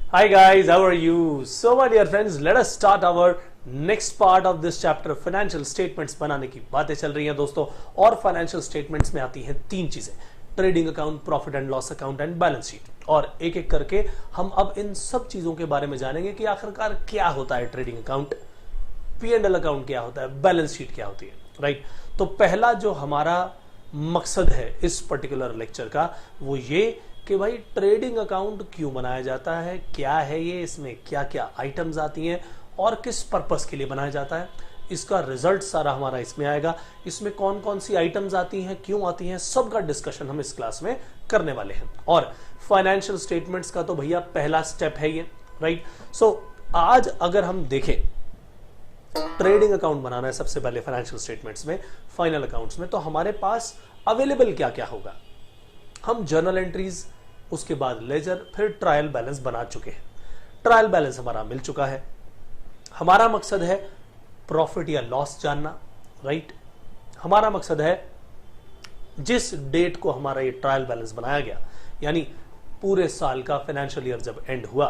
Hi guys, how are you? So my dear friends, let us start our next part of this chapter. Financial statements बनाने की बातें चल रही हैं दोस्तों, और फाइनेंशियल स्टेटमेंट्स में आती हैं तीन चीजें: trading account, profit and loss account and balance sheet. और एक एक करके हम अब इन सब चीजों के बारे में जानेंगे कि आखिरकार क्या होता है ट्रेडिंग अकाउंट, P&L अकाउंट क्या होता है, बैलेंस शीट क्या होती है, राइट। तो पहला जो हमारा मकसद है इस पर्टिकुलर लेक्चर का वो ये कि भाई ट्रेडिंग अकाउंट क्यों बनाया जाता है, क्या है ये, इसमें क्या क्या आइटम्स आती हैं और किस पर्पस के लिए बनाया जाता है, इसका रिजल्ट सारा हमारा इसमें आएगा। इसमें कौन कौन सी आइटम्स आती हैं, क्यों आती हैं, सबका डिस्कशन हम इस क्लास में करने वाले हैं। और फाइनेंशियल स्टेटमेंट्स का तो भैया पहला स्टेप है ये, राइट। सो आज अगर हम देखें, ट्रेडिंग अकाउंट बनाना है सबसे पहले फाइनेंशियल स्टेटमेंट्स में, फाइनल अकाउंट्स में, तो हमारे पास अवेलेबल क्या क्या होगा। हम जर्नल एंट्रीज, उसके बाद लेजर, फिर ट्रायल बैलेंस बना चुके हैं। ट्रायल बैलेंस हमारा मिल चुका है। हमारा मकसद है प्रॉफिट या लॉस जानना, राइट। हमारा मकसद है जिस डेट को हमारा ये ट्रायल बैलेंस बनाया गया, यानी पूरे साल का फाइनेंशियल ईयर जब एंड हुआ,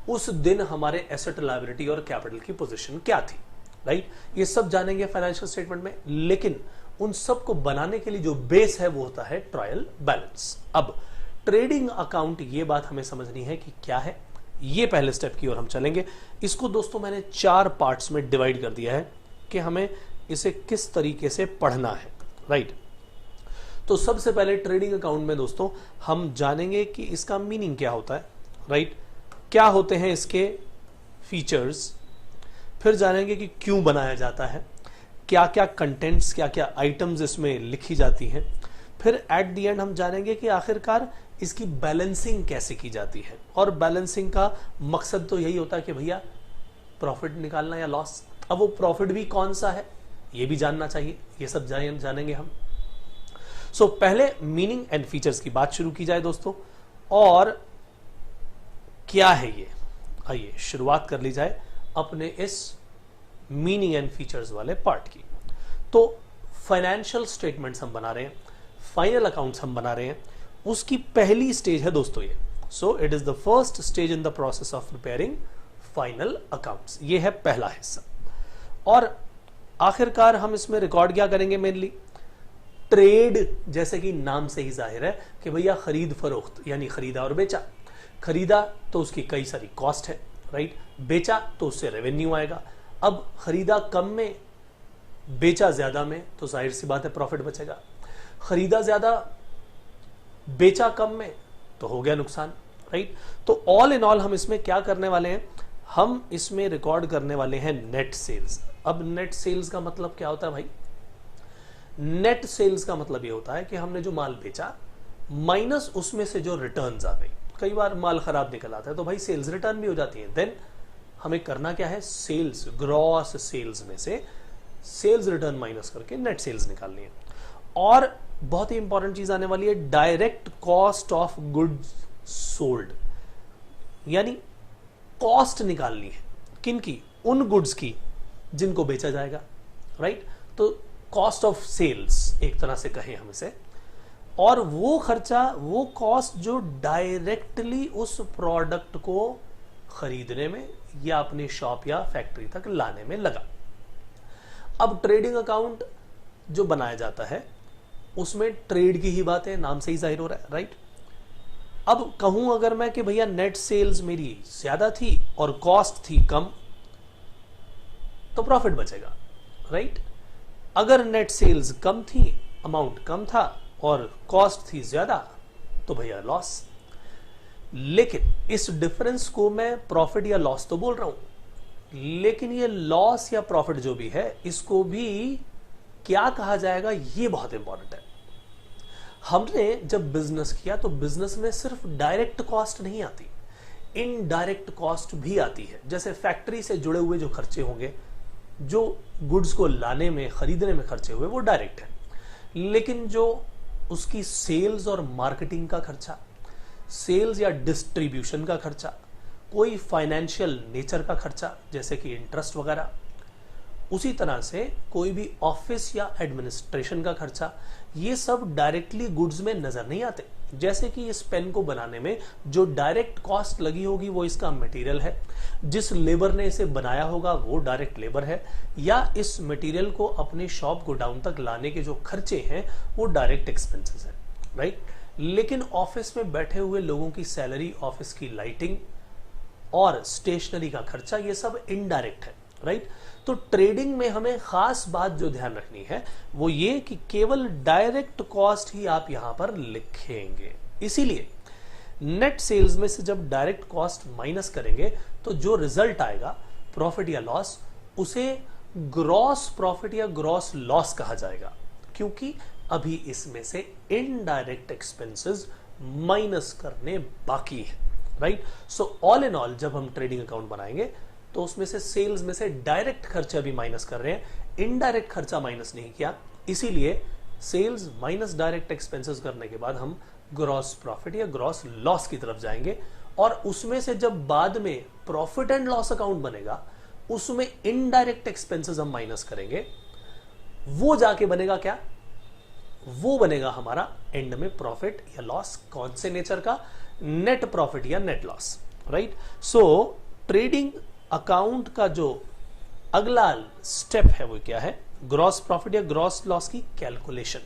उस दिन हमारे एसेट, लायबिलिटी और कैपिटल की पोजीशन क्या थी, राइट। ये सब जानेंगे फाइनेंशियल स्टेटमेंट में, लेकिन उन सब को बनाने के लिए जो बेस है वो होता है ट्रायल बैलेंस। अब ट्रेडिंग अकाउंट, ये बात हमें समझनी है कि क्या है, ये पहले स्टेप की ओर हम चलेंगे। इसको दोस्तों मैंने 4 पार्ट्स में डिवाइड कर दिया है कि हमें इसे किस तरीके से पढ़ना है, राइट। तो सबसे पहले ट्रेडिंग अकाउंट में दोस्तों हम जानेंगे कि इसका मीनिंग क्या होता है, राइट, क्या होते हैं इसके फीचर्स, फिर जानेंगे कि क्यों बनाया जाता है, क्या क्या कंटेंट्स, क्या क्या आइटम्स इसमें लिखी जाती हैं, फिर एट द एंड हम जानेंगे कि आखिरकार इसकी बैलेंसिंग कैसे की जाती है। और बैलेंसिंग का मकसद तो यही होता है कि भैया प्रॉफिट निकालना या लॉस। अब वो प्रॉफिट भी कौन सा है ये भी जानना चाहिए, ये सब जानेंगे हम। सो पहले मीनिंग एंड फीचर्स की बात शुरू की जाए दोस्तों, और क्या है ये, आइए शुरुआत कर ली जाए अपने इस मीनिंग एंड फीचर्स वाले पार्ट की। तो फाइनेंशियल स्टेटमेंट्स हम बना रहे हैं, फाइनल अकाउंट्स हम बना रहे हैं, उसकी पहली स्टेज है दोस्तों ये। So it is the first stage in the process of preparing final accounts. ये है पहला हिस्सा। और आखिरकार हम इसमें रिकॉर्ड क्या करेंगे, मेनली ट्रेड, जैसे कि नाम से ही जाहिर है कि भैया खरीद फरोख्त, यानी खरीदा और बेचा। खरीदा तो उसकी कई सारी कॉस्ट है, राइट। बेचा तो उससे रेवेन्यू आएगा। अब खरीदा कम में, बेचा ज्यादा में, तो जाहिर सी बात है प्रॉफिट बचेगा। खरीदा ज्यादा, बेचा कम में, तो हो गया नुकसान, राइट। तो ऑल इन ऑल हम इसमें क्या करने वाले हैं, हम इसमें रिकॉर्ड करने वाले हैं नेट सेल्स। अब नेट सेल्स का मतलब क्या होता है भाई? नेट सेल्स का मतलब ये होता है कि हमने जो माल बेचा माइनस उसमें से जो रिटर्न्स आ गई। कई बार माल खराब निकल आता है तो भाई सेल्स रिटर्न भी हो जाती है। देन हमें करना क्या है, सेल्स, ग्रॉस सेल्स में से सेल्स रिटर्न माइनस करके नेट सेल्स निकालनी है। और बहुत ही इंपॉर्टेंट चीज आने वाली है, direct cost of goods sold, यानी कॉस्ट निकालनी है किनकी, उन गुड्स की जिनको बेचा जाएगा, राइट। तो कॉस्ट ऑफ सेल्स एक तरह से कहें हम इसे। और वो खर्चा, वो कॉस्ट जो डायरेक्टली उस प्रोडक्ट को खरीदने में या अपनी शॉप या फैक्ट्री तक लाने में लगा। अब ट्रेडिंग अकाउंट जो बनाया जाता है उसमें ट्रेड की ही बात है, नाम से ही जाहिर हो रहा है, राइट। अब कहूं अगर मैं कि भैया नेट सेल्स मेरी ज्यादा थी और कॉस्ट थी कम, तो प्रॉफिट बचेगा, राइट। अगर नेट सेल्स कम थी, अमाउंट कम था और कॉस्ट थी ज्यादा, तो भैया लॉस। लेकिन इस डिफरेंस को मैं प्रॉफिट या लॉस तो बोल रहा हूं, लेकिन ये लॉस या प्रॉफिट जो भी है इसको भी क्या कहा जाएगा, ये बहुत इंपॉर्टेंट है। हमने जब बिजनेस किया तो बिजनेस में सिर्फ डायरेक्ट कॉस्ट नहीं आती, इनडायरेक्ट कॉस्ट भी आती है। जैसे फैक्ट्री से जुड़े हुए जो खर्चे होंगे, जो गुड्स को लाने में, खरीदने में खर्चे हुए, वो डायरेक्ट है। लेकिन जो उसकी सेल्स और मार्केटिंग का खर्चा, सेल्स या डिस्ट्रीब्यूशन का खर्चा, कोई फाइनेंशियल नेचर का खर्चा जैसे कि इंटरेस्ट वगैरह, उसी तरह से कोई भी ऑफिस या एडमिनिस्ट्रेशन का खर्चा ये सब डायरेक्टली गुड्स में नजर नहीं आते। जैसे कि इस पेन को बनाने में जो डायरेक्ट कॉस्ट लगी होगी वो इसका मटेरियल है, जिस लेबर ने इसे बनाया होगा वो डायरेक्ट लेबर है, या इस मटेरियल को अपनी शॉप गोडाउन तक लाने के जो खर्चे हैं वो डायरेक्ट एक्सपेंसेस हैं, राइट। लेकिन ऑफिस में बैठे हुए लोगों की सैलरी, ऑफिस की लाइटिंग और स्टेशनरी का खर्चा, ये सब इनडायरेक्ट है, राइट। तो ट्रेडिंग में हमें खास बात जो ध्यान रखनी है वो ये कि केवल डायरेक्ट कॉस्ट ही आप यहां पर लिखेंगे। इसीलिए नेट सेल्स में से जब डायरेक्ट कॉस्ट माइनस करेंगे तो जो रिजल्ट आएगा प्रॉफिट या लॉस, उसे ग्रॉस प्रॉफिट या ग्रॉस लॉस कहा जाएगा, क्योंकि अभी इसमें से इनडायरेक्ट एक्सपेंसेस माइनस करने बाकी है, right. So all in all जब हम ट्रेडिंग अकाउंट बनाएंगे तो उसमें से सेल्स में से डायरेक्ट खर्चा भी माइनस कर रहे हैं, इनडायरेक्ट खर्चा माइनस नहीं किया। इसीलिए सेल्स माइनस डायरेक्ट एक्सपेंसेस करने के बाद हम ग्रॉस प्रॉफिट या ग्रॉस लॉस की तरफ जाएंगे, और उसमें से जब बाद में प्रॉफिट एंड लॉस अकाउंट बनेगा उसमें इनडायरेक्ट एक्सपेंसेस हम माइनस करेंगे, वो जाके बनेगा क्या, वो बनेगा हमारा एंड में प्रॉफिट या लॉस। कौन से नेचर का, नेट प्रॉफिट या net loss, right. So trading account का जो अगला स्टेप है वो क्या है, ग्रॉस प्रॉफिट या ग्रॉस लॉस की calculation,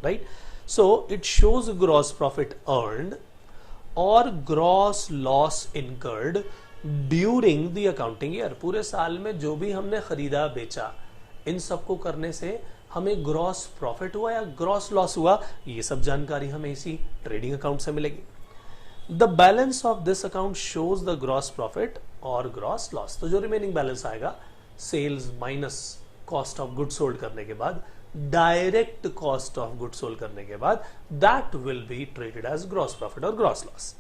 right. So it shows gross profit earned और gross loss incurred during the accounting year. पूरे साल में जो भी हमने खरीदा बेचा, इन सबको करने से हमें ग्रॉस प्रॉफिट हुआ या ग्रॉस लॉस हुआ, ये सब जानकारी हमें इसी ट्रेडिंग अकाउंट से मिलेगी। The balance of this account shows the gross profit और ग्रॉस लॉस। तो जो रिमेनिंग बैलेंस आएगा sales minus cost of good sold करने के बाद, direct cost of good sold करने के बाद, that will be treated as gross profit और ग्रॉस लॉस।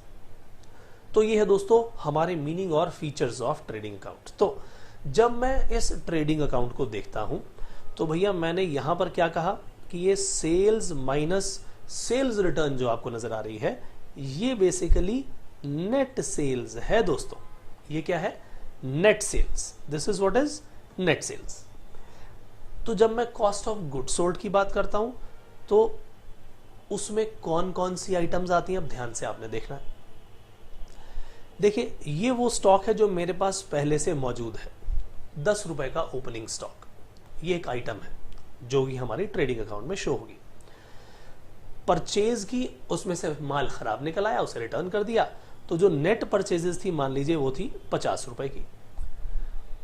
तो ये है दोस्तों हमारे मीनिंग और फीचर्स ऑफ ट्रेडिंग अकाउंट। तो जब मैं इस ट्रेडिंग अकाउंट को देखता हूं तो भैया मैंने यहां पर क्या कहा कि ये सेल्स माइनस सेल्स रिटर्न जो आपको नजर आ रही है, ये बेसिकली नेट सेल्स है दोस्तों। ये क्या है, net sales. This is what is net sales. तो जब मैं कॉस्ट ऑफ गुड सोल्ड की बात करता हूं तो उसमें कौन कौन सी आइटम्स आती हैं, अब ध्यान से आपने देखना है। देखिए ये वो स्टॉक है जो मेरे पास पहले से मौजूद है, 10 रुपए का ओपनिंग स्टॉक। ये एक आइटम है जो कि हमारी ट्रेडिंग अकाउंट में शो होगी। परचेज की, उसमें से माल खराब निकल आया, उसे रिटर्न कर दिया, तो जो नेट परचेजेस थी मान लीजिए वो थी 50 रुपए की।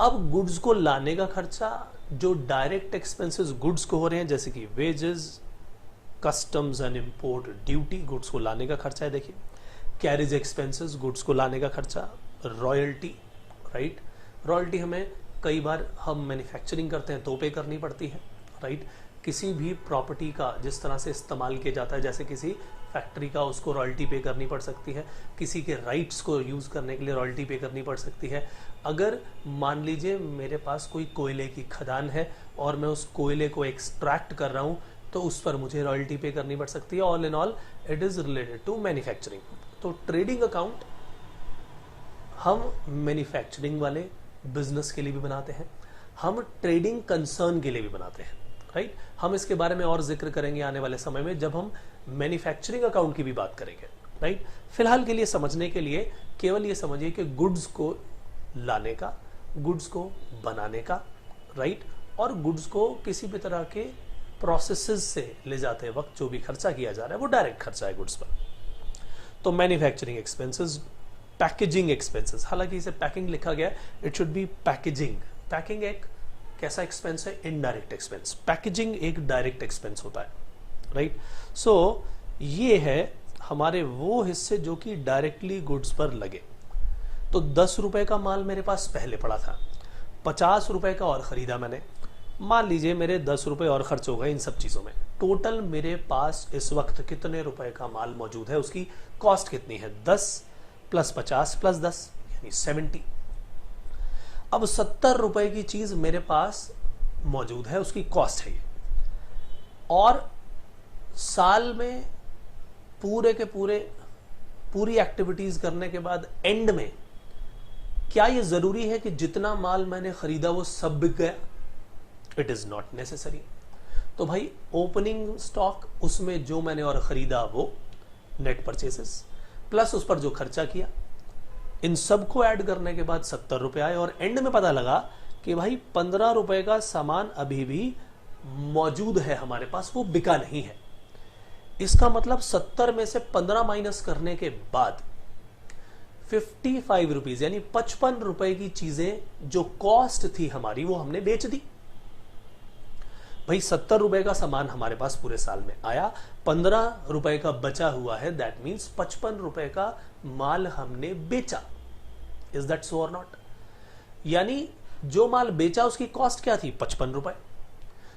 अब गुड्स को लाने का खर्चा, जो डायरेक्ट एक्सपेंसेस गुड्स को हो रहे हैं जैसे कि wages, customs and import duty, goods को लाने का खर्चा है। देखिए कैरेज एक्सपेंसेस, गुड्स को लाने का खर्चा, रॉयल्टी, राइट। रॉयल्टी हमें कई बार हम मैन्युफैक्चरिंग करते हैं तो पे करनी पड़ती है, राइट। किसी भी प्रॉपर्टी का जिस तरह से इस्तेमाल किया जाता है, जैसे किसी फैक्ट्री का, उसको रॉयल्टी पे करनी पड़ सकती है। किसी के राइट्स को यूज करने के लिए रॉयल्टी पे करनी पड़ सकती है। अगर मान लीजिए मेरे पास कोई कोयले की खदान है और मैं उस कोयले को एक्सट्रैक्ट कर रहा हूं तो उस पर मुझे रॉयल्टी पे करनी पड़ सकती है। All in all it is related to manufacturing. तो ट्रेडिंग अकाउंट हम मैन्युफैक्चरिंग वाले बिजनेस के लिए भी बनाते हैं, हम ट्रेडिंग कंसर्न के लिए भी बनाते हैं, राइट। हम इसके बारे में और जिक्र करेंगे आने वाले समय में जब हम मैन्युफैक्चरिंग अकाउंट की भी बात करेंगे, राइट। फिलहाल के लिए समझने के लिए केवल ये समझिए कि गुड्स को लाने का, गुड्स को बनाने का, राइट, और गुड्स को किसी भी तरह के प्रोसेसेस से ले जाते वक्त जो भी खर्चा किया जा रहा है वो डायरेक्ट खर्चा है गुड्स पर। तो मैन्युफैक्चरिंग एक्सपेंसेस, पैकेजिंग एक्सपेंसेस, हालांकि इसे पैकिंग लिखा गया, it should be packaging. Packing एक कैसा एक्सपेंस है, इनडायरेक्ट एक्सपेंस। पैकेजिंग एक डायरेक्ट एक्सपेंस होता है, राइट। सो ये है हमारे वो हिस्से जो कि डायरेक्टली गुड्स पर लगे। तो 10 रुपए का माल मेरे पास पहले पड़ा था, 50 रुपए का और खरीदा मैंने, मान लीजिए मेरे 10 रुपए और खर्च हो गए इन सब चीजों में। टोटल मेरे पास इस वक्त कितने रुपए का माल मौजूद है, उसकी कॉस्ट कितनी है, 10 + 50 + 10 यानी 70। अब 70 रुपए की चीज मेरे पास मौजूद है, उसकी कॉस्ट है ये। और साल में पूरे के पूरे पूरी एक्टिविटीज करने के बाद एंड में क्या ये जरूरी है कि जितना माल मैंने खरीदा वो सब बिक गया? It is not necessary. तो भाई ओपनिंग स्टॉक, उसमें जो मैंने और खरीदा वो नेट परचेसेस, प्लस उस पर जो खर्चा किया, इन सबको ऐड करने के बाद 70 रुपए आए। और एंड में पता लगा कि भाई 15 रुपए का सामान अभी भी मौजूद है हमारे पास, वो बिका नहीं है। इसका मतलब 70 में से 15 माइनस करने के बाद 55 रुपीज यानी 55 रुपए की चीजें जो कॉस्ट थी हमारी वो हमने बेच दी। भाई 70 रुपए का सामान हमारे पास पूरे साल में आया, 15 रुपए का बचा हुआ है, दैट मीन्स 55 रुपए का माल हमने बेचा। इज दैट सो और नॉट? यानी जो माल बेचा उसकी कॉस्ट क्या थी? 55 रुपए।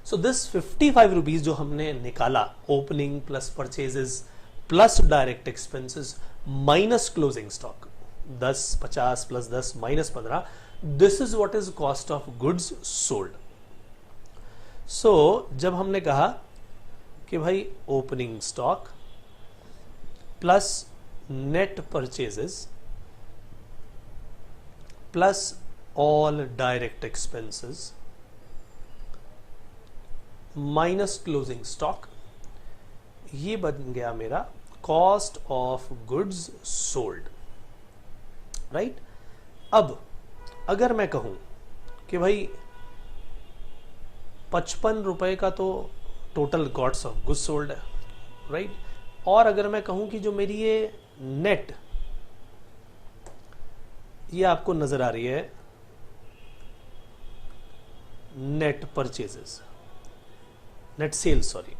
सो दिस 55 रुपीज जो हमने निकाला, opening plus purchases plus direct expenses minus closing stock, 10 50 plus 10 minus 15, this is what is cost of goods sold. So जब हमने कहा कि भाई opening stock plus net purchases plus all direct expenses minus closing stock, ये बन गया मेरा cost of goods sold, right. अब अगर मैं कहूं कि भाई 55 रुपए का तो total cost of goods sold है, राइट, और अगर मैं कहूं कि जो मेरी ये नेट, ये आपको नजर आ रही है net purchases, net sales, sorry,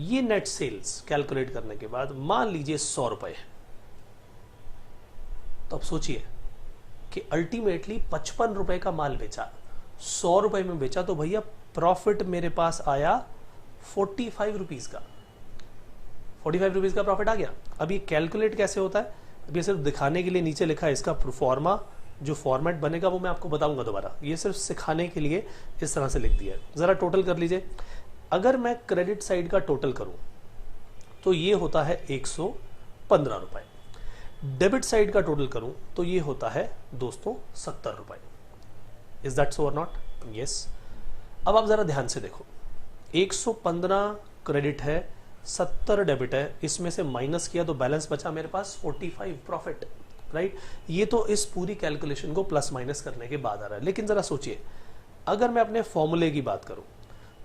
ये नेट सेल्स कैलकुलेट करने के बाद मान लीजिए 100 रुपए है, तो अब सोचिए कि अल्टीमेटली 55 रुपए का माल बेचा, 100 रुपए में बेचा, तो भैया प्रॉफिट मेरे पास आया 45 रुपीज का, 45 रुपीज का प्रॉफिट आ गया। अब ये कैलकुलेट कैसे होता है, अब ये सिर्फ दिखाने के लिए नीचे लिखा है, इसका प्रोफॉर्मा जो फॉर्मेट बनेगा वो मैं आपको बताऊंगा दोबारा, ये सिर्फ सिखाने के लिए इस तरह से लिख दिया है। जरा टोटल कर लीजिए, अगर मैं क्रेडिट साइड का टोटल करूं तो ये होता है 115 रुपए, डेबिट साइड का टोटल करूं तो ये होता है दोस्तों 70 रुपए। इज दैट सो और नॉट? यस। अब आप जरा ध्यान से देखो, 115 क्रेडिट है, 70 डेबिट है, इसमें से माइनस किया तो बैलेंस बचा मेरे पास 45 प्रॉफिट, राइट। ये तो इस पूरी कैलकुलेशन को प्लस माइनस करने के बाद आ रहा है। लेकिन जरा सोचिए, अगर मैं अपने फॉर्मूले की बात करूं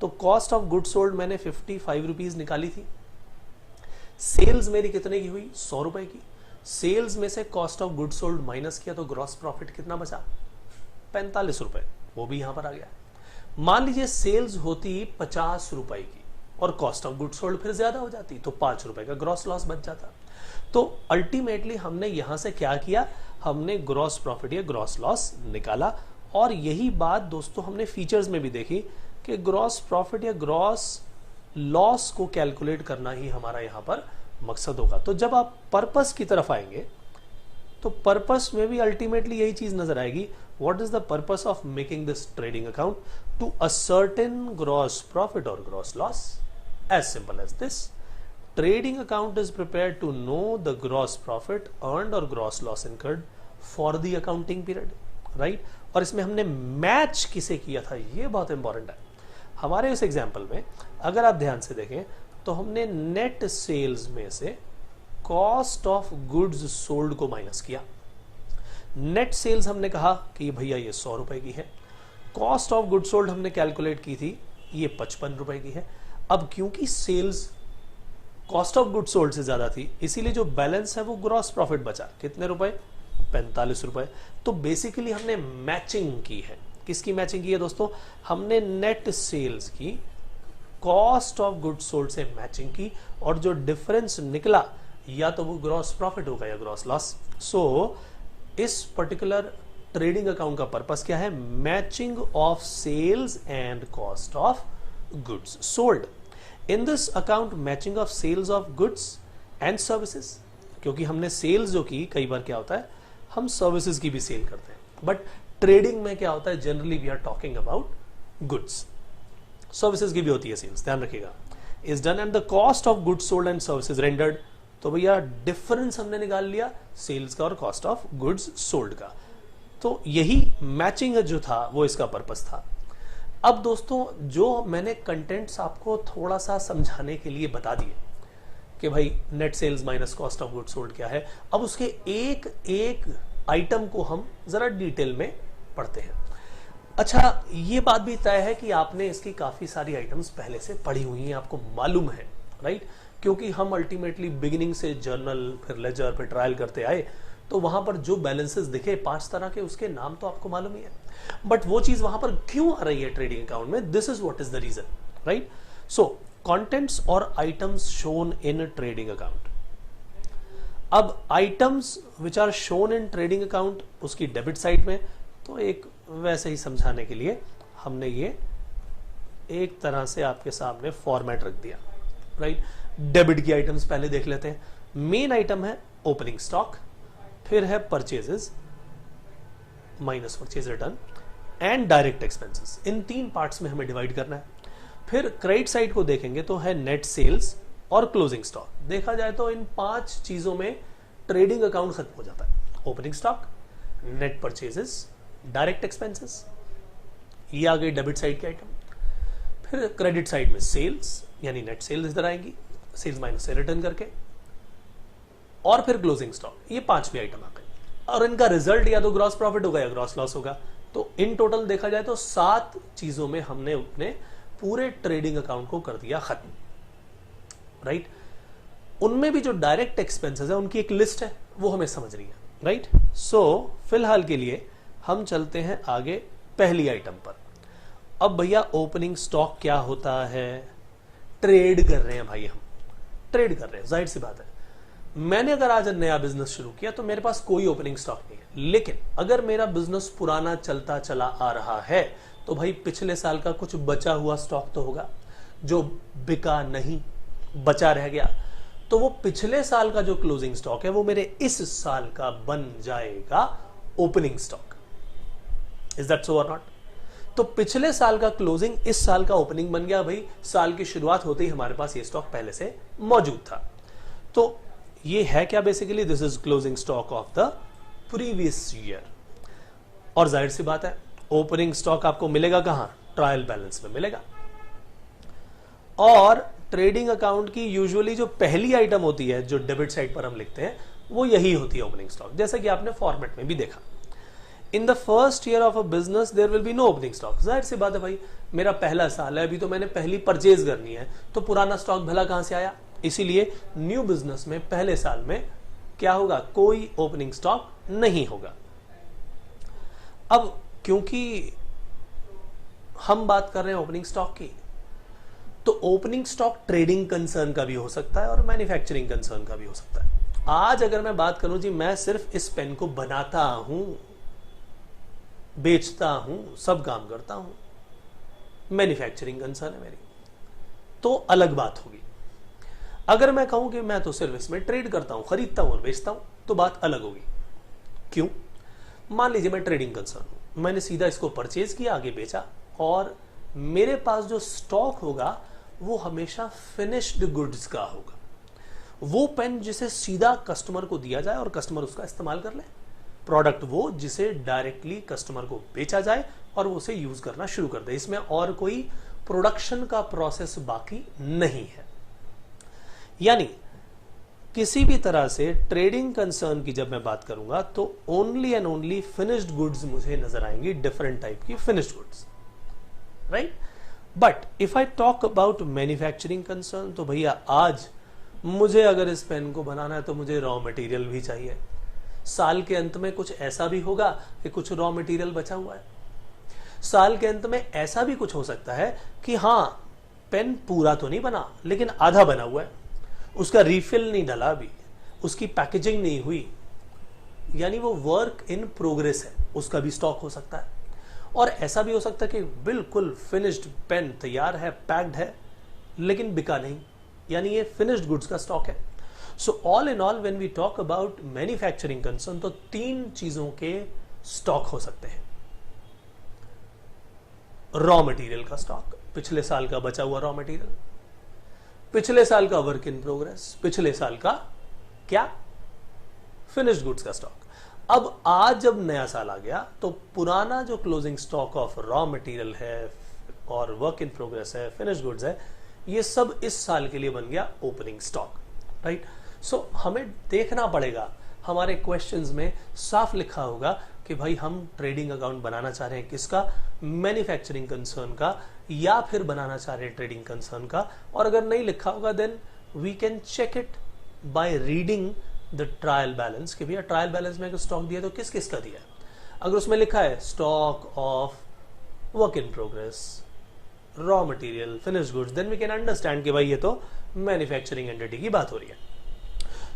तो कॉस्ट ऑफ गुड सोल्ड मैंने 55 रुपीज निकाली थी, सेल्स मेरी कितने की हुई? 100 रुपए की। सेल्स में से cost of good sold minus किया तो ग्रॉस प्रॉफिट कितना बचा? 45 रुपए, वो भी यहां पर आ गया। मान लीजिए सेल्स होती 50 रुपए की और कॉस्ट ऑफ गुड सोल्ड फिर ज्यादा हो जाती तो 5 रुपए का ग्रॉस लॉस बच जाता। तो अल्टीमेटली हमने यहां से क्या किया, हमने ग्रॉस प्रॉफिट या ग्रॉस लॉस निकाला। और यही बात दोस्तों हमने फीचर्स में भी देखी कि ग्रॉस प्रॉफिट या ग्रॉस लॉस को कैलकुलेट करना ही हमारा यहां पर मकसद होगा। तो जब आप पर्पस की तरफ आएंगे तो पर्पस में भी अल्टीमेटली यही चीज नजर आएगी, what is the purpose of making this trading account? To a certain gross profit और gross loss, as simple as this. Trading account is prepared to know the gross profit earned or gross loss incurred for the accounting period, right? और इसमें हमने match किसे किया था, ये बहुत important है। हमारे इस एग्जाम्पल में अगर आप ध्यान से देखें तो हमने नेट सेल्स में से कॉस्ट ऑफ गुड्स सोल्ड को माइनस किया। नेट सेल्स हमने कहा कि भैया ये 100 रुपए की है, कॉस्ट ऑफ गुड्स सोल्ड हमने कैलकुलेट की थी, ये 55 रुपए की है। अब क्योंकि sales cost of good sold से ज्यादा थी, इसीलिए जो बैलेंस है वो ग्रॉस प्रॉफिट बचा, कितने रुपए? 45 रुपए। तो बेसिकली हमने मैचिंग की है। किसकी मैचिंग की है दोस्तों? हमने नेट सेल्स की कॉस्ट ऑफ गुड सोल्ड से मैचिंग की, और जो डिफरेंस निकला या तो वो ग्रॉस प्रॉफिट होगा या ग्रॉस लॉस। सो इस पर्टिकुलर ट्रेडिंग अकाउंट का पर्पस क्या है? Matching of sales and cost of goods sold. In this account matching of sales of goods and services, क्योंकि हमने सेल्स जो की, कई बार क्या होता है हम सर्विसेज की भी सेल करते हैं, बट ट्रेडिंग में क्या होता है generally we are talking about goods, services की भी होती है सेल्स, ध्यान रखिएगा। Is done and the cost of goods sold and services rendered, तो भैया डिफरेंस हमने निकाल लिया सेल्स का और कॉस्ट ऑफ गुड्स सोल्ड का। तो यही मैचिंग जो था वो इसका पर्पस था। अब दोस्तों जो मैंने कंटेंट्स आपको थोड़ा सा समझाने के लिए बता दिए कि भाई net sales minus cost of goods sold क्या है, अब उसके एक एक आइटम को हम जरा डिटेल में पढ़ते हैं। अच्छा, ये बात भी तय है कि आपने इसकी काफी सारी आइटम्स पहले से पढ़ी हुई हैं, आपको मालूम है, राइट? क्योंकि हम अल्टीमेटली बिगिनिंग से जर्नल, फिर लेजर, फिर ट्रायल करते आए, तो वहां पर जो बैलेंसेस दिखे 5 तरह के, उसके नाम तो आपको मालूम ही है। बट वो चीज वहां पर क्यों आ रही है ट्रेडिंग अकाउंट में, this is what is the reason, right? So contents और items shown in trading account. अब items which are shown in trading account उसकी डेबिट साइड में, तो एक वैसे ही समझाने के लिए हमने ये एक तरह से आपके सामने फॉर्मेट रख दिया, राइट? डेबिट की आइटम्स पहले देख लेते हैं। मेन आइटम है ओपनिंग स्टॉक, फिर है purchases minus purchase return and direct expenses. In 3 parts में हमें डिवाइड करना है। फिर क्रेडिट साइड को देखेंगे तो है नेट सेल्स और क्लोजिंग स्टॉक। देखा जाए तो इन 5 चीजों में ट्रेडिंग अकाउंट खत्म हो जाता है। Opening stock, net purchases, direct expenses, ये आ गई डेबिट साइड की आइटम। फिर क्रेडिट साइड में सेल्स, यानी नेट सेल्स इधर आएंगी, सेल्स माइनस से रिटर्न करके, और फिर क्लोजिंग स्टॉक। ये 5 भी आइटम आ गई और इनका रिजल्ट या तो ग्रॉस प्रॉफिट होगा या ग्रॉस लॉस होगा। तो इन टोटल देखा जाए तो 7 चीजों में हमने अपने पूरे ट्रेडिंग अकाउंट को कर दिया खत्म, राइट? उनमें भी जो डायरेक्ट एक्सपेंसेस है उनकी एक लिस्ट है, वो हमें समझनी है, राइट? सो फिलहाल के लिए हम चलते हैं आगे पहली आइटम पर। अब भैया ओपनिंग स्टॉक क्या होता है? ट्रेड कर रहे हैं भाई, हम ट्रेड कर रहे हैं, जाहिर सी बात है। मैंने अगर आज नया बिजनेस शुरू किया तो मेरे पास कोई ओपनिंग स्टॉक नहीं है, लेकिन अगर मेरा बिजनेस पुराना चलता चला आ रहा है तो भाई पिछले साल का कुछ बचा हुआ स्टॉक तो होगा, जो बिका नहीं, बचा रह गया, तो वो पिछले साल का जो क्लोजिंग स्टॉक है वो मेरे इस साल का बन जाएगा opening stock. Is that so और नॉट? तो पिछले साल का क्लोजिंग इस साल का ओपनिंग बन गया। भाई साल की शुरुआत होते ही हमारे पास ये स्टॉक पहले से मौजूद था। तो ये है क्या? Basically this is closing stock of the previous year. और जाहिर सी बात है ओपनिंग स्टॉक आपको मिलेगा कहां? ट्रायल बैलेंस में मिलेगा। और ट्रेडिंग अकाउंट की यूजुअली जो पहली आइटम होती है जो डेबिट साइड पर हम लिखते हैं वो यही होती है ओपनिंग स्टॉक, जैसा कि आपने फॉर्मेट में भी देखा। In the first year of a business there will be no opening stock. जाहिर सी बात है भाई, मेरा पहला साल है, अभी तो मैंने पहली परचेज करनी है, तो पुराना स्टॉक भला कहां से आया? इसीलिए न्यू बिजनेस में पहले साल में क्या होगा? कोई ओपनिंग स्टॉक नहीं होगा। अब क्योंकि हम बात कर रहे हैं ओपनिंग स्टॉक की, तो ओपनिंग स्टॉक ट्रेडिंग कंसर्न का भी हो सकता है और मैन्युफैक्चरिंग कंसर्न का भी हो सकता है। आज अगर मैं बात करूं जी, मैं सिर्फ इस पेन को बनाता हूं, बेचता हूं, सब काम करता हूं, मैन्युफैक्चरिंग कंसर्न है मेरी, तो अलग बात होगी। अगर मैं कहूं कि मैं तो सिर्फ इसमें ट्रेड करता हूं, खरीदता हूं और बेचता हूं, तो बात अलग होगी। क्यों? मान लीजिए मैं ट्रेडिंग कंसर्न हूं, मैंने सीधा इसको परचेज किया, आगे बेचा, और मेरे पास जो स्टॉक होगा वो हमेशा फिनिश्ड गुड्स का होगा। वो पेन जिसे सीधा कस्टमर को दिया जाए और कस्टमर उसका इस्तेमाल कर ले, प्रोडक्ट वो जिसे डायरेक्टली कस्टमर को बेचा जाए और वो उसे यूज करना शुरू कर दे। इसमें और कोई प्रोडक्शन का प्रोसेस बाकी नहीं है। यानी किसी भी तरह से ट्रेडिंग कंसर्न की जब मैं बात करूंगा तो only and only finished goods मुझे नजर आएंगी, डिफरेंट टाइप की finished goods, right? But if I talk about manufacturing concern, तो भैया आज मुझे अगर इस पेन को बनाना है तो मुझे रॉ मटेरियल भी चाहिए। साल के अंत में कुछ ऐसा भी होगा कि कुछ रॉ मटेरियल बचा हुआ है। साल के अंत में ऐसा भी कुछ हो सकता है कि हां, पेन पूरा तो नहीं बना लेकिन आधा बना हुआ है, उसका रीफिल नहीं डला अभी, उसकी पैकेजिंग नहीं हुई, यानी वो वर्क इन प्रोग्रेस है, उसका भी स्टॉक हो सकता है। और ऐसा भी हो सकता है कि बिल्कुल फिनिश्ड पेन तैयार है, पैक्ड है, लेकिन बिका नहीं, यानी ये फिनिश्ड गुड्स का स्टॉक है। So all in all when we talk about manufacturing concern, तो 3 चीजों के स्टॉक हो सकते हैं। रॉ मटेरियल का स्टॉक, पिछले साल का बचा हुआ रॉ मटेरियल, पिछले साल का वर्क इन प्रोग्रेस, पिछले साल का क्या? फिनिश्ड गुड्स का स्टॉक। अब आज जब नया साल आ गया तो पुराना जो closing stock of raw material है, और वर्क इन प्रोग्रेस है, फिनिश गुड्स है, ये सब इस साल के लिए बन गया ओपनिंग स्टॉक, राइट। सो हमें देखना पड़ेगा, हमारे क्वेश्चंस में साफ लिखा होगा कि भाई हम ट्रेडिंग अकाउंट बनाना चाह रहे हैं किसका, मैन्युफैक्चरिंग कंसर्न का, या फिर बनाना चाह रहे हैं ट्रेडिंग कंसर्न का। और अगर नहीं लिखा होगा then we can check it by reading the trial balance कि भैया ट्रायल बैलेंस में अगर स्टॉक दिया तो किस किस का दिया है। अगर उसमें लिखा है stock of work in progress, raw material, finish goods, then we can understand कि भाई ये तो मैन्युफैक्चरिंग एंटिटी की बात हो रही है।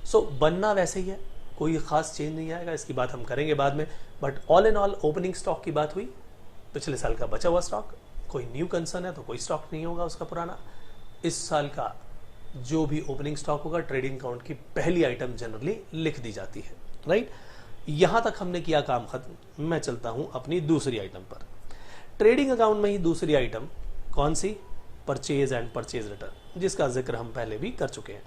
सो बनना वैसे ही है, कोई खास चेंज नहीं आएगा, इसकी बात हम करेंगे बाद में। But all in all opening stock की बात हुई, पिछले साल का बचा हुआ स्टॉक, कोई न्यू कंसर्न है तो कोई स्टॉक नहीं होगा उसका पुराना। इस साल का जो भी ओपनिंग स्टॉक होगा ट्रेडिंग अकाउंट की पहली आइटम जनरली लिख दी जाती है, राइट। यहां तक हमने किया काम खत्म। मैं चलता हूं अपनी दूसरी आइटम पर। ट्रेडिंग अकाउंट में ही दूसरी आइटम कौन सी, परचेज एंड परचेज रिटर्न, जिसका जिक्र हम पहले भी कर चुके हैं।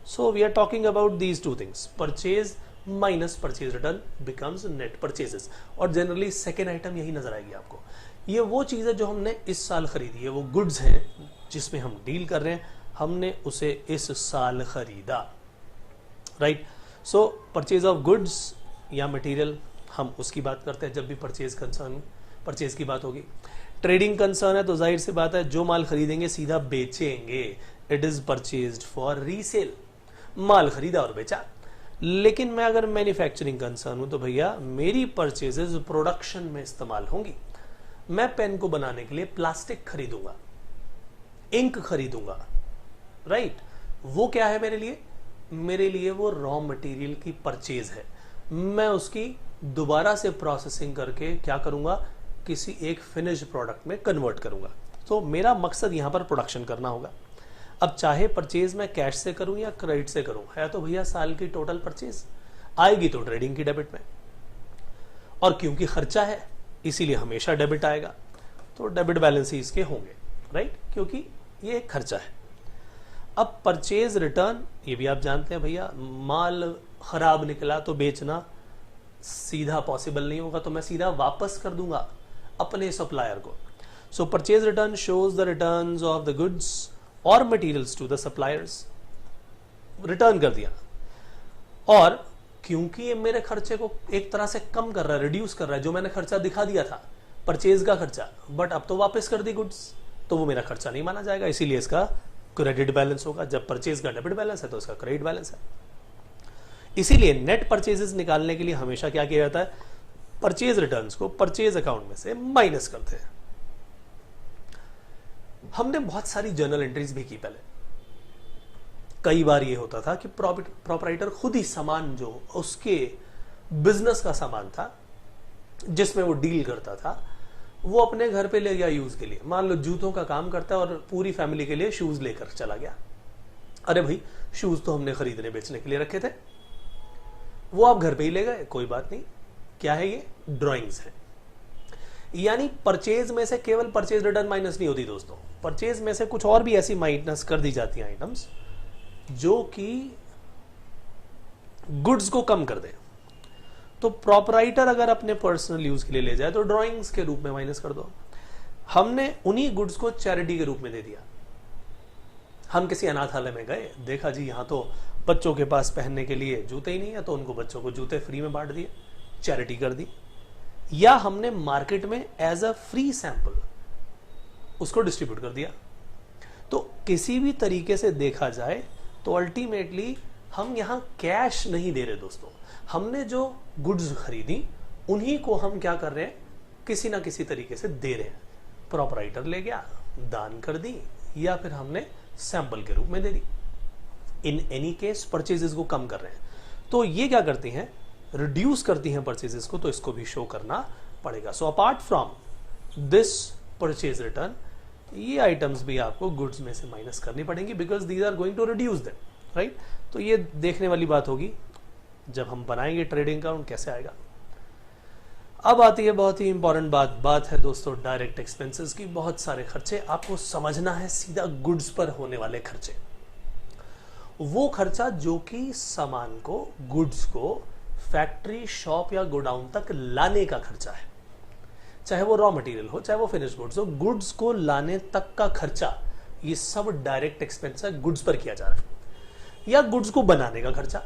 So we are talking about these two things, purchase minus purchase return becomes net purchases. और जनरली सेकेंड आइटम यही नजर आएगी आपको। ये वो चीज है जो हमने इस साल खरीदी है, वो गुड्स हैं जिसमें हम डील कर रहे हैं, हमने उसे इस साल खरीदा, right. So purchase of goods या मटेरियल, हम उसकी बात करते हैं जब भी परचेज की बात होगी। ट्रेडिंग कंसर्न है तो जाहिर सी बात है जो माल खरीदेंगे सीधा बेचेंगे, it is purchased for resale, माल खरीदा और बेचा। लेकिन मैं अगर मैन्युफैक्चरिंग कंसर्न हूं तो भैया मेरी परचेजेस प्रोडक्शन में इस्तेमाल होंगी। मैं पेन को बनाने के लिए प्लास्टिक खरीदूंगा, इंक खरीदूंगा, राइट। वो क्या है मेरे लिए, मेरे लिए वो रॉ मटेरियल की परचेज है। मैं उसकी दोबारा से प्रोसेसिंग करके क्या करूंगा, किसी एक फिनिश प्रोडक्ट में कन्वर्ट करूंगा। तो मेरा मकसद यहां पर प्रोडक्शन करना होगा। अब चाहे परचेज मैं कैश से करूं या क्रेडिट से करूं, है तो भैया साल की टोटल परचेज आएगी तो ट्रेडिंग की डेबिट में, और क्योंकि खर्चा है इसीलिए हमेशा डेबिट आएगा, तो डेबिट बैलेंस ही इसके होंगे, राइट, क्योंकि ये एक खर्चा है। अब परचेज रिटर्न, ये भी आप जानते हैं भैया, माल खराब निकला तो बेचना सीधा पॉसिबल नहीं होगा, तो मैं सीधा वापस कर दूंगा अपने सप्लायर को। So purchase return shows the returns of the goods और materials to the suppliers, return कर दिया। और क्योंकि ये मेरे खर्चे को एक तरह से कम कर रहा है, रिड्यूस कर रहा है, जो मैंने खर्चा दिखा दिया था परचेज का खर्चा, बट अब तो वापस कर दी गुड्स, तो वो मेरा खर्चा नहीं माना जाएगा, इसीलिए इसका क्रेडिट बैलेंस होगा। जब परचेज का डेबिट बैलेंस है तो इसका क्रेडिट बैलेंस है। इसीलिए नेट परचेजेस निकालने के लिए हमेशा क्या किया जाता है, परचेज रिटर्न्स को परचेज अकाउंट में से माइनस करते हैं। हमने बहुत सारी जर्नल एंट्रीज भी की पहले। कई बार ये होता था कि प्रोपराइटर खुद ही सामान जो उसके बिजनेस का सामान था जिसमें वो डील करता था, वो अपने घर पे ले गया यूज के लिए। मान लो जूतों का काम करता है और पूरी फैमिली के लिए शूज लेकर चला गया। अरे भाई शूज तो हमने खरीदने बेचने के लिए रखे थे, वो आप घर पे ही ले गए, कोई बात नहीं। क्या है ये, ड्राइंग्स है। यानी परचेज में से केवल परचेज रिटर्न माइनस नहीं होती दोस्तों, परचेज में से कुछ और भी ऐसी माइनस कर दी जाती हैं आइटम्स जो कि गुड्स को कम कर दे। तो प्रोपराइटर अगर अपने पर्सनल यूज के लिए ले जाए तो ड्राइंग्स के रूप में माइनस कर दो। हमने उन्हीं गुड्स को चैरिटी के रूप में दे दिया। हम किसी अनाथालय में गए, देखा जी यहां तो बच्चों के पास पहनने के लिए जूते ही नहीं है, तो उनको बच्चों को जूते फ्री में बांट दिए, चैरिटी कर दी। या हमने मार्केट में एज अ फ्री सैंपल उसको डिस्ट्रीब्यूट कर दिया। तो किसी भी तरीके से देखा जाए तो अल्टीमेटली हम यहां कैश नहीं दे रहे दोस्तों, हमने जो गुड्स खरीदी उन्हीं को हम क्या कर रहे हैं, किसी ना किसी तरीके से दे रहे हैं। प्रोपराइटर ले गया, दान कर दी, या फिर हमने सैंपल के रूप में दे दी। इन एनी केस परचेजेस को कम कर रहे हैं। तो ये क्या करती हैं, रिड्यूस करती हैं परचेजेस को, तो इसको भी शो करना पड़ेगा। So apart from this purchase return, ये आइटम्स भी आपको गुड्स में से माइनस करनी पड़ेंगी, because these are going to reduce them, right. तो ये देखने वाली बात होगी जब हम बनाएंगे ट्रेडिंग अकाउंट कैसे आएगा। अब आती है बहुत ही इंपॉर्टेंट बात है दोस्तों डायरेक्ट एक्सपेंसेस की। बहुत सारे खर्चे आपको समझना है, सीधा गुड्स पर होने वाले खर्चे, वो खर्चा जो कि सामान को, गुड्स को फैक्ट्री, शॉप या गोडाउन तक लाने का खर्चा है। चाहे वो रॉ मटेरियल हो, चाहे वो फिनिश गुड्स हो, गुड्स को लाने तक का खर्चा, ये सब डायरेक्ट एक्सपेंस है, गुड्स पर किया जा रहा है। या गुड्स को बनाने का खर्चा,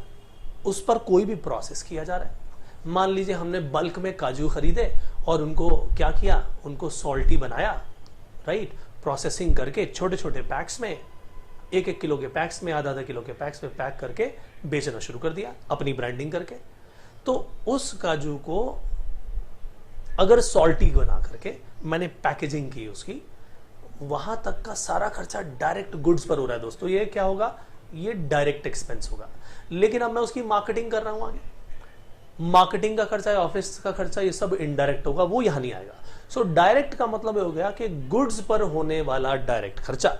उस पर कोई भी प्रोसेस किया जा रहा है। मान लीजिए हमने बल्क में काजू खरीदे और उनको क्या किया, उनको सॉल्टी बनाया, राइट, प्रोसेसिंग करके छोटे छोटे पैक्स में, 1-1 किलो के पैक्स में, आधा किलो के पैक्स में पैक करके बेचना शुरू कर दिया अपनी ब्रांडिंग करके। तो उस काजू को अगर सॉल्टी बना करके मैंने पैकेजिंग की उसकी, वहां तक का सारा खर्चा डायरेक्ट गुड्स पर हो रहा है दोस्तों। ये क्या होगा, ये डायरेक्ट एक्सपेंस होगा। लेकिन अब मैं उसकी मार्केटिंग कर रहा हूं, आगे मार्केटिंग का खर्चा, ऑफिस का खर्चा, ये सब इनडायरेक्ट होगा, वो यहां नहीं आएगा। सो डायरेक्ट का मतलब हो गया कि गुड्स पर होने वाला डायरेक्ट खर्चा।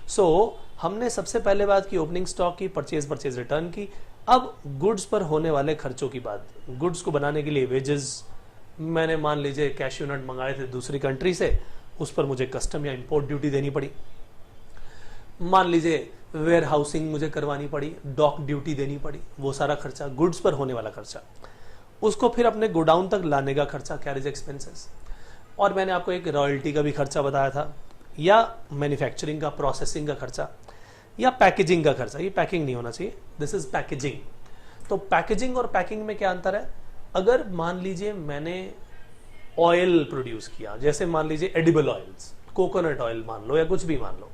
सो हमने सबसे पहले बात की ओपनिंग स्टॉक की, परचेज रिटर्न की। अब गुड्स पर होने वाले खर्चों की बात, गुड्स को बनाने के लिए वेजेस, मैंने मान लीजिए कैश्यू नट मंगाए थे दूसरी कंट्री से, उस पर मुझे कस्टम या इंपोर्ट ड्यूटी देनी पड़ी। मान लीजिए वेयर हाउसिंग मुझे करवानी पड़ी, डॉक ड्यूटी देनी पड़ी, वो सारा खर्चा गुड्स पर होने वाला खर्चा। उसको फिर अपने गोडाउन तक लाने का खर्चा, कैरेज एक्सपेंसेस। और मैंने आपको एक रॉयल्टी का भी खर्चा बताया था, या मैन्युफैक्चरिंग का, प्रोसेसिंग का खर्चा, या पैकेजिंग का खर्चा। ये पैकिंग नहीं होना चाहिए, दिस इज पैकेजिंग। तो पैकेजिंग और पैकिंग में क्या अंतर है? अगर मान लीजिए मैंने ऑयल प्रोड्यूस किया, जैसे मान लीजिए एडिबल ऑयल्स, कोकोनट ऑयल मान लो या कुछ भी मान लो,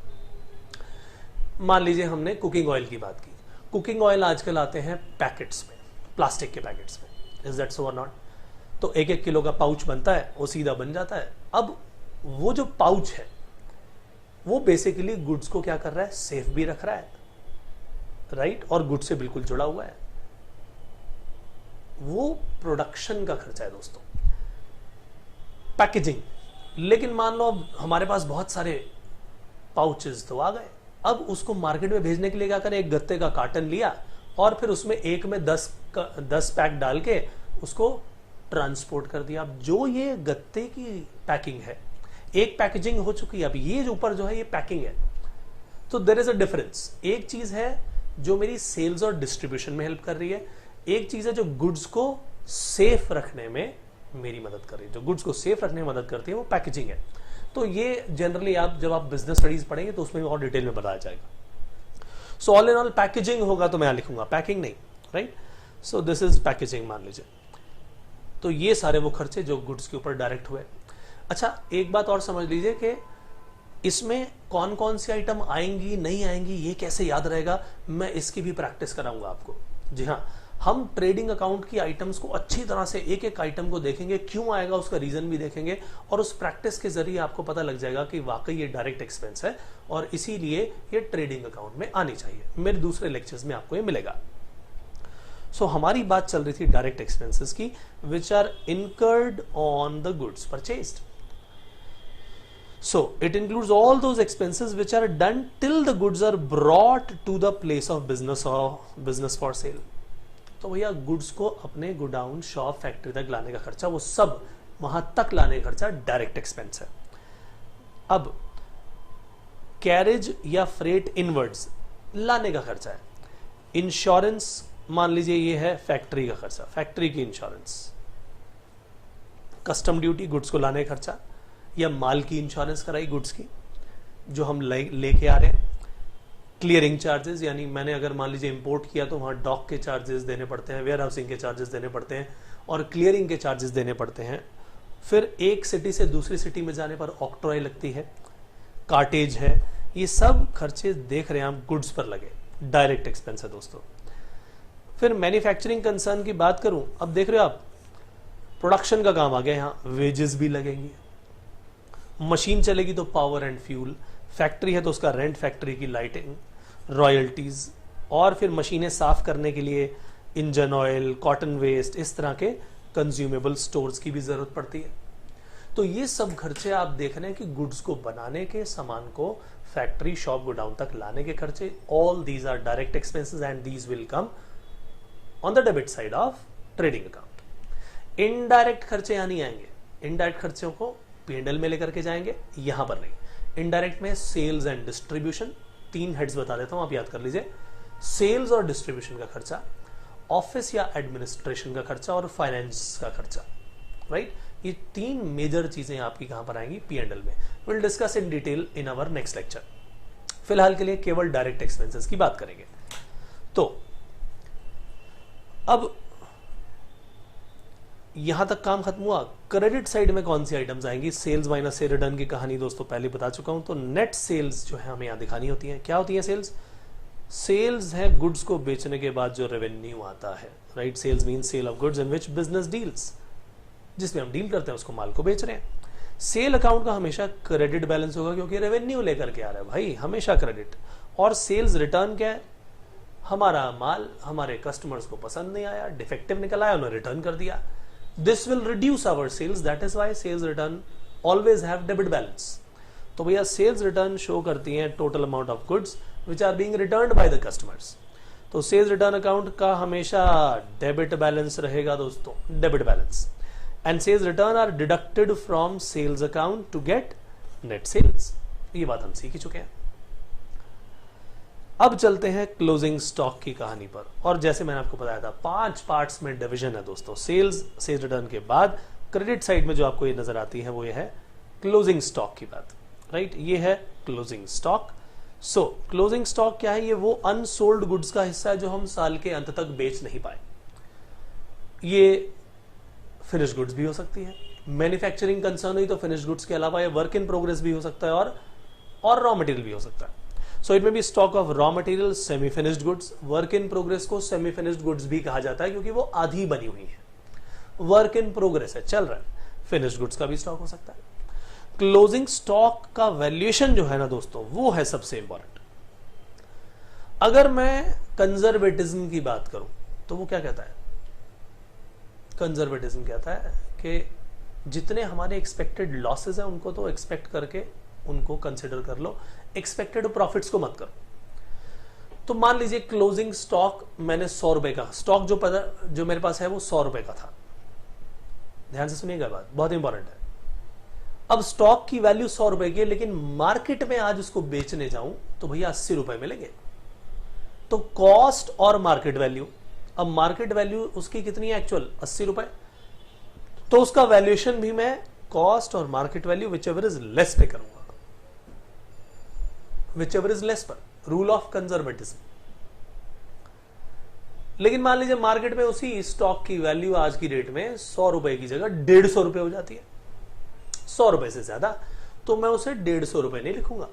मान लीजिए हमने कुकिंग ऑयल की बात की। कुकिंग ऑयल आजकल आते हैं पैकेट्स में, प्लास्टिक के पैकेट्स में, इज दैट सो और नॉट? तो 1-1 किलो का पाउच बनता है, वो सीधा बन जाता है। अब वो जो पाउच है वो बेसिकली गुड्स को क्या कर रहा है, सेफ भी रख रहा है, राइट, और गुड्स से बिल्कुल जुड़ा हुआ है। वो प्रोडक्शन का खर्चा है दोस्तों, पैकेजिंग। लेकिन मान लो अब हमारे पास बहुत सारे पाउचेस तो आ गए, अब उसको मार्केट में भेजने के लिए क्या करें, एक गत्ते का कार्टन लिया और फिर उसमें एक में 10 पैक डाल के उसको ट्रांसपोर्ट कर दिया। अब जो ये गत्ते की पैकिंग है, एक पैकेजिंग हो चुकी है, अब ये जो ऊपर जो है ये पैकिंग है। तो देयर इज अ डिफरेंस। एक चीज है जो मेरी सेल्स और डिस्ट्रीब्यूशन में हेल्प कर रही है, एक चीज है जो गुड्स को सेफ रखने में मेरी मदद कर रही है। जो गुड्स को सेफ रखने में मदद करती है वो पैकेजिंग है। तो ये जनरली आप जब आप बिजनेस स्टडीज पढ़ेंगे तो उसमें और डिटेल में बताया जाएगा। सो ऑल इन ऑल पैकेजिंग होगा तो मैं यहां लिखूंगा, पैकिंग नहीं, right. So this is packaging मान लीजिए। तो ये सारे वो खर्चे जो गुड्स के ऊपर डायरेक्ट हुए। अच्छा, एक बात और समझ लीजिए कि इसमें कौन कौन सी आइटम आएंगी नहीं आएंगी ये कैसे याद रहेगा, मैं इसकी भी प्रैक्टिस कराऊंगा आपको। जी हाँ, हम ट्रेडिंग अकाउंट की आइटम्स को अच्छी तरह से एक एक आइटम को देखेंगे, क्यों आएगा उसका रीजन भी देखेंगे, और उस प्रैक्टिस के जरिए आपको पता लग जाएगा कि वाकई ये डायरेक्ट एक्सपेंस है और इसीलिए ये ट्रेडिंग अकाउंट में आनी चाहिए। मेरे दूसरे लेक्चर्स में आपको ये मिलेगा। सो हमारी बात चल रही थी डायरेक्ट एक्सपेंसेस की, which are incurred on the goods purchased. So it includes all those expenses which are done till the goods are brought to the place of business or business for sale. तो भैया goods को अपने godown, shop, factory तक लाने का खर्चा, वो सब वहां तक लाने का खर्चा डायरेक्ट एक्सपेंस है। अब कैरेज या फ्रेट इनवर्ड्स लाने का खर्चा है। इंश्योरेंस मान लीजिए ये है फैक्ट्री का खर्चा, फैक्ट्री की इंश्योरेंस। कस्टम ड्यूटी गुड्स को लाने का खर्चा, या माल की इंश्योरेंस कराई गुड्स की जो हम लेके आ रहे हैं। क्लियरिंग चार्जेस, यानी मैंने अगर मान लीजिए इंपोर्ट किया तो वहां डॉक के चार्जेस देने पड़ते हैं, वेयर हाउसिंग के चार्जेस देने पड़ते हैं और क्लियरिंग के चार्जेस देने पड़ते हैं। फिर एक सिटी से दूसरी सिटी में जाने पर ऑक्ट्रॉय लगती है, कार्टेज है, ये सब खर्चे देख रहे हैं आप गुड्स पर लगे, डायरेक्ट एक्सपेंस है दोस्तों। फिर मैन्युफैक्चरिंग कंसर्न की बात करूं, अब देख रहे हो आप प्रोडक्शन का काम आ गया, यहां वेजेस भी लगेंगे, मशीन चलेगी तो पावर एंड फ्यूल, फैक्ट्री है तो उसका रेंट, फैक्ट्री की लाइटिंग, रॉयल्टीज, और फिर मशीनें साफ करने के लिए इंजन ऑयल, कॉटन वेस्ट, इस तरह के कंज्यूमेबल स्टोर्स की भी जरूरत पड़ती है। तो ये सब खर्चे आप देख रहे हैं कि गुड्स को बनाने के, सामान को फैक्ट्री, शॉप, गोडाउन तक लाने के खर्चे, all these are direct expenses and these will come on the debit side of trading account. Indirect खर्चे यहां नहीं आएंगे, इनडायरेक्ट खर्चों को P&L में लेकर के जाएंगे, यहां पर नहीं। इनडायरेक्ट में सेल्स एंड डिस्ट्रीब्यूशन, 3 हेड्स बता देता हूं, आप याद कर लीजिए। सेल्स और डिस्ट्रीब्यूशन का खर्चा, ऑफिस या एडमिनिस्ट्रेशन का खर्चा और फाइनेंस का खर्चा, राइट। ये तीन मेजर चीजें आपकी कहां पर आएंगी P&L में। Will discuss in detail in our next lecture. फिलहाल के लिए केवल डायरेक्ट एक्सपेंसेस की बात करेंगे। तो अब यहां तक काम खत्म हुआ। क्रेडिट साइड में कौन सी आइटम्स आएंगी? सेल्स माइनस से रिटर्न की कहानी दोस्तों पहले बता चुका हूं। तो नेट सेल्स जो है हमें यहां दिखानी होती है। क्या होती है सेल्स? सेल्स है गुड्स को बेचने के बाद जो रेवेन्यू आता है, right. Sales mean sale of goods in which business deals, जिसमें हम डील करते हैं उसको माल को बेच रहे हैं। सेल अकाउंट का हमेशा क्रेडिट बैलेंस होगा क्योंकि रेवेन्यू लेकर के आ रहा है भाई, हमेशा क्रेडिट। और सेल्स रिटर्न क्या है? हमारा माल हमारे कस्टमर्स को पसंद नहीं आया, डिफेक्टिव निकल आया, उन्होंने रिटर्न कर दिया। This will reduce our sales, that is why sales return always have debit balance. तो भैया सेल्स रिटर्न शो करती है total amount of goods which are being returned by the customers. तो सेल्स रिटर्न अकाउंट का हमेशा debit balance रहेगा दोस्तों, debit balance. And sales return are deducted from sales account to get net sales. ये बात हम सीख ही चुके हैं। अब चलते हैं क्लोजिंग स्टॉक की कहानी पर। और जैसे मैंने आपको बताया था 5 पार्ट्स में डिवीजन है दोस्तों। सेल्स रिटर्न के बाद क्रेडिट साइड में जो आपको ये नजर आती है वो ये है क्लोजिंग स्टॉक की बात, राइट। ये है क्लोजिंग स्टॉक। सो क्लोजिंग स्टॉक क्या है? ये वो अनसोल्ड गुड्स का हिस्सा है जो हम साल के अंत तक बेच नहीं पाए। ये फिनिश गुड्स भी हो सकती है, मैन्युफैक्चरिंग कंसर्न हुई तो फिनिश गुड्स के अलावा ये वर्क इन प्रोग्रेस भी हो सकता है और रॉ मटेरियल भी हो सकता है। So it may be stock of raw material, semi finished goods. Work in progress को सेमी फिनिश्ड गुड्स भी कहा जाता है क्योंकि वो आधी बनी हुई है, वर्क इन प्रोग्रेस है, चल रहा है। फिनिश्ड गुड्स का भी स्टॉक हो सकता है। क्लोजिंग स्टॉक का वैल्यूएशन जो है ना दोस्तों, वो है सबसे इंपॉर्टेंट। अगर मैं कंजर्वेटिज्म की बात करूं तो वो क्या कहता है? कंजर्वेटिज्म कहता है कि जितने हमारे एक्सपेक्टेड लॉसेस हैं उनको तो एक्सपेक्ट करके उनको कंसिडर कर लो, एक्सपेक्टेड प्रॉफिट्स को मत करो। तो मान लीजिए क्लोजिंग स्टॉक मैंने 100 रुपए का स्टॉक जो मेरे पास है वो 100 रुपए का था। ध्यान से सुनिएगा, बात बहुत इंपॉर्टेंट है। अब स्टॉक की वैल्यू 100 रुपए की है, लेकिन मार्केट में आज उसको बेचने जाऊं तो भैया 80 रुपए मिलेंगे। तो कॉस्ट और मार्केट वैल्यू, अब मार्केट वैल्यू उसकी कितनी है एक्चुअल? 80 रुपए। तो उसका वैल्यूएशन भी मैं कॉस्ट और market value whichever is less पे करूंगा, विचएवर इज लेस पर, रूल ऑफ कंजर्वेटिज्म। लेकिन मान लीजिए मार्केट में उसी स्टॉक की वैल्यू आज की डेट में 100 रुपए की जगह 150 रुपए हो जाती है, 100 रुपए से ज्यादा, तो मैं उसे 150 रुपए नहीं लिखूंगा।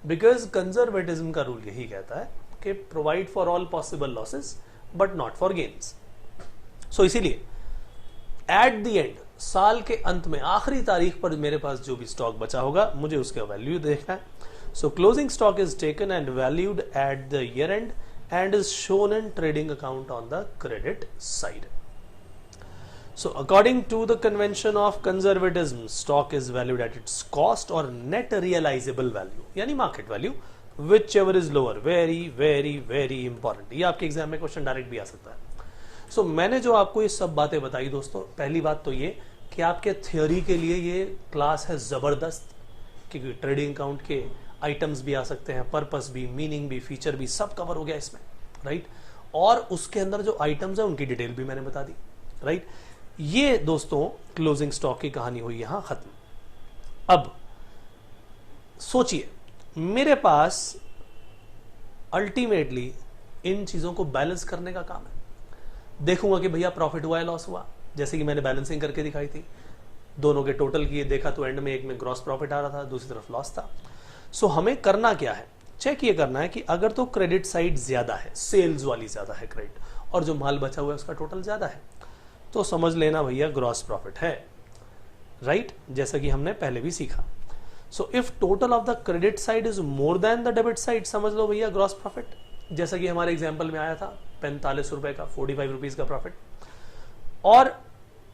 बिकॉज कंजर्वेटिज्म का रूल यही कहता है कि provide for all possible losses but not for gains. So इसीलिए एट द एंड, साल के अंत में आखिरी तारीख पर मेरे पास जो भी स्टॉक बचा होगा मुझे उसका वैल्यू देखना है। सो closing stock is taken and valued at the year and and is shown in trading account on the credit side. So according to the convention of conservatism, stock is valued at its cost or net realizable value, यानी market value, whichever is lower. Very very very important. ये आपके exam में question direct भी आ सकता है। So मैंने जो आपको ये सब बातें बताई दोस्तों, पहली बात तो ये कि आपके थ्योरी के लिए ये क्लास है जबरदस्त, क्योंकि ट्रेडिंग अकाउंट के आइटम्स भी आ सकते हैं, पर्पस भी, मीनिंग भी, फीचर भी, सब कवर हो गया इसमें, राइट। और उसके अंदर जो आइटम्स है उनकी डिटेल भी मैंने बता दी, राइट। ये दोस्तों क्लोजिंग स्टॉक की कहानी हुई यहां खत्म। अब सोचिए, मेरे पास अल्टीमेटली इन चीजों को बैलेंस करने का काम है। देखूंगा कि भैया प्रॉफिट हुआ है, लॉस हुआ, जैसे कि मैंने बैलेंसिंग करके दिखाई थी। दोनों के टोटल किए, देखा तो एंड में एक में ग्रॉस प्रॉफिट आ रहा था, दूसरी तरफ लॉस था। सो हमें करना क्या है? चेक ये करना है कि अगर तो क्रेडिट साइड ज्यादा है, सेल्स वाली ज्यादा है क्रेडिट, और जो माल बचा हुआ है उसका टोटल ज्यादा है, तो समझ लेना भैया ग्रॉस प्रॉफिट है, राइट, जैसा कि हमने पहले भी सीखा। So if total of the credit side is more than the debit side, समझ लो भैया ग्रॉस प्रॉफिट। जैसा कि हमारे एग्जाम्पल में आया था 45 रुपए का, 45 रुपीज का प्रॉफिट, और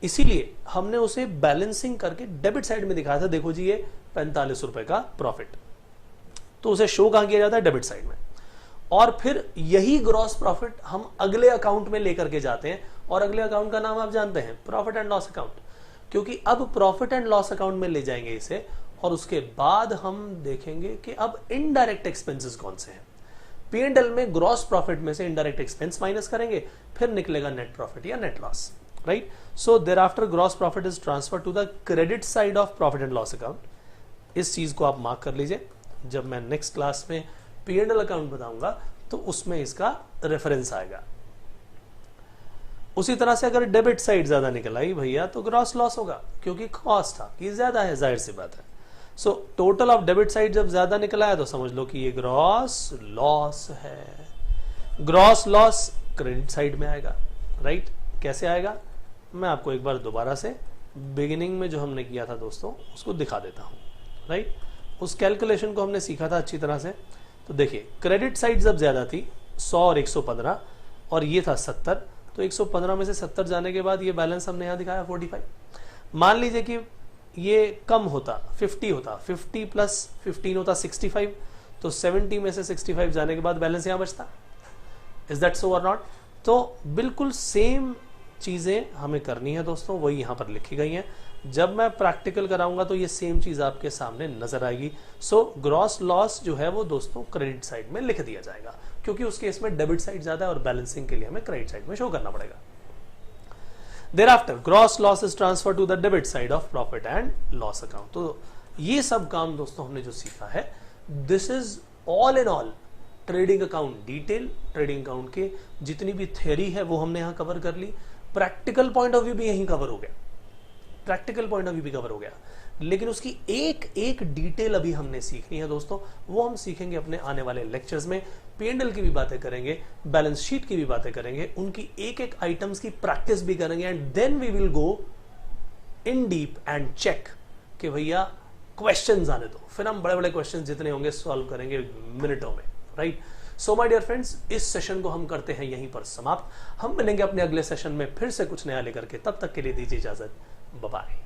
इसीलिए हमने उसे बैलेंसिंग करके डेबिट साइड में दिखाया था। देखो जी ये 45 रुपए का प्रॉफिट, तो उसे शो कहां किया जाता है? डेबिट साइड में। और फिर यही ग्रॉस प्रॉफिट हम अगले अकाउंट में लेकर के जाते हैं, और अगले अकाउंट का नाम आप जानते हैं, प्रॉफिट एंड लॉस अकाउंट। क्योंकि अब प्रॉफिट एंड लॉस अकाउंट में ले जाएंगे इसे, और उसके बाद हम देखेंगे कि अब इनडायरेक्ट एक्सपेंसेस कौन से हैं। P&L में ग्रॉस प्रॉफिट में से इनडायरेक्ट एक्सपेंस माइनस करेंगे, फिर निकलेगा नेट प्रॉफिट या net loss. Right. So thereafter gross profit is transfer to the credit side of profit and loss account. इस चीज को आप मार्क कर लीजिए. जब मैं नेक्स्ट क्लास में P&L अकाउंट बताऊंगा तो उसमें इसका रेफरेंस आएगा. उसी तरह से अगर डेबिट साइड ज्यादा निकल आई भैया तो ग्रॉस लॉस होगा, क्योंकि कॉस्ट था कि ज्यादा है, जाहिर सी बात है. So total of debit side जब ज्यादा निकल आया तो समझ लो कि ये ग्रॉस लॉस है. ग्रॉस लॉस क्रेडिट साइड में आएगा. राइट. कैसे आएगा मैं आपको एक बार दोबारा से बिगिनिंग में जो हमने किया था दोस्तों उसको दिखा देता हूं. राइट. उस कैलकुलेशन को हमने सीखा था अच्छी तरह से. तो देखिए क्रेडिट साइड जब ज्यादा थी 100 और 115 और ये था 70, तो 115 में से 70 जाने के बाद ये बैलेंस हमने यहां दिखाया 45. मान लीजिए कि ये कम होता 50 होता, 50 प्लस 15 होता 65, तो 70 में से 65 जाने के बाद बैलेंस यहां बचता. इज दैट सो और नॉट? तो बिल्कुल सेम चीजें हमें करनी है दोस्तों, वही यहां पर लिखी गई हैं. जब मैं प्रैक्टिकल कराऊंगा तो ये सेम चीज आपके सामने नजर आएगी. सो ग्रॉस लॉस जो है वो दोस्तों क्रेडिट साइड में लिख दिया जाएगा, क्योंकि उस केस में डेबिट साइड ज्यादा है और बैलेंसिंग के लिए हमें क्रेडिट साइड में शो करना पड़ेगा. Thereafter, gross loss is transferred to the debit side of profit and loss account. तो ये सब काम दोस्तों हमने जो सीखा है, this is all in all trading account detail. Trading account के जितनी भी थ्योरी है वो हमने यहां कवर कर ली. प्रैक्टिकल पॉइंट ऑफ व्यू भी यहीं कवर हो गया. प्रैक्टिकल पॉइंट ऑफ व्यू भी कवर हो गया, लेकिन उसकी एक एक डिटेल अभी हमने सीखनी है दोस्तों. वो हम सीखेंगे अपने आने वाले लेक्चर्स में. P&L की भी बातें करेंगे, बैलेंस शीट की भी बातें करेंगे, उनकी एक एक आइटम्स की प्रैक्टिस भी करेंगे. And then we will go in deep and check कि भैया क्वेश्चंस आने दो, फिर हम बड़े बड़े क्वेश्चंस जितने होंगे सॉल्व करेंगे मिनटों में. Right. So my dear friends, इस सेशन को हम करते हैं यहीं पर समाप्त. हम मिलेंगे अपने अगले सेशन में फिर से कुछ नया लेकर के. तब तक के लिए दीजिए इजाजत. Bye bye.